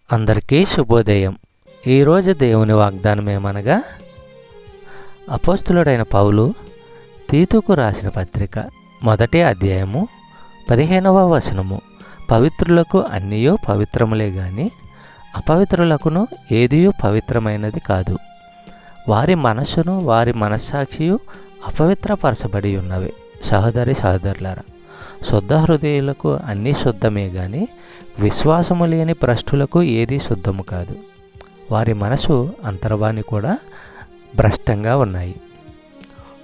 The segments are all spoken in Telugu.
అందరికీ శుభోదయం. ఈరోజు దేవుని వాగ్దానం ఏమనగా, అపోస్తులుడైన పౌలు తీతుకు రాసిన పత్రిక 1వ అధ్యాయము 15వ వచనము. పవిత్రులకు అన్నియో పవిత్రములే గాని అపవిత్రులకును ఏదియూ పవిత్రమైనది కాదు. వారి మనస్సును వారి మనస్సాక్షియు అపవిత్రపరచబడి ఉన్నవి. సహోదరి సహోదరులారా, శుద్ధ హృదయులకు అన్నీ శుద్ధమే గాని విశ్వాసము లేని భ్రష్టులకు ఏదీ శుద్ధము కాదు. వారి మనసు అంతర్వాణి కూడా భ్రష్టంగా ఉన్నాయి.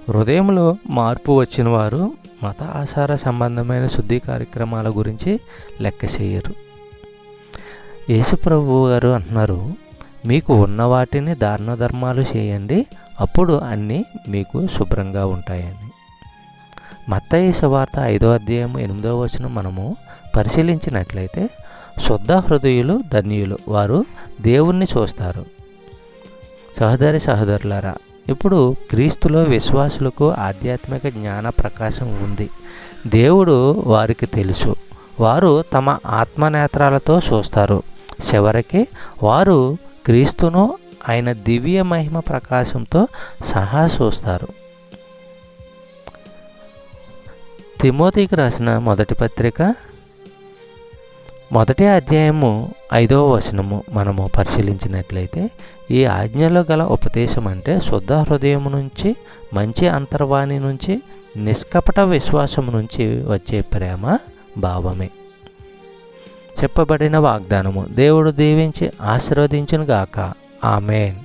హృదయంలో మార్పు వచ్చిన వారు మత ఆచార సంబంధమైన శుద్ధి కార్యక్రమాల గురించి లెక్క చేయరు. యేసుప్రభువు గారు అంటున్నారు, మీకు ఉన్న వాటిని దాన ధర్మాలు చేయండి, అప్పుడు అన్నీ మీకు శుభ్రంగా ఉంటాయని. మత్తయి సువార్త 5వ అధ్యాయం 8వ వచనం మనము పరిశీలించినట్లయితే, శుద్ధ హృదయులు ధన్యులు, వారు దేవుణ్ణి చూస్తారు. సహోదరి సహోదరులారా, ఇప్పుడు క్రీస్తులో విశ్వాసులకు ఆధ్యాత్మిక జ్ఞాన ప్రకాశం ఉంది. దేవుడు వారికి తెలుసు. వారు తమ ఆత్మనేత్రాలతో చూస్తారు. చివరికి వారు క్రీస్తును ఆయన దివ్య మహిమ ప్రకాశంతో సహా చూస్తారు. తిమోతికి రాసిన మొదటి పత్రిక 1వ అధ్యాయము 5వ వచనము మనము పరిశీలించినట్లయితే, ఈ ఆజ్ఞలో గల ఉపదేశం అంటే శుద్ధ హృదయం నుంచి, మంచి అంతర్వాణి నుంచి, నిష్కపట విశ్వాసం నుంచి వచ్చే ప్రేమ భావమే. చెప్పబడిన వాగ్దానము దేవుడు దీవించి ఆశీర్వదించును గాక. ఆమేన్.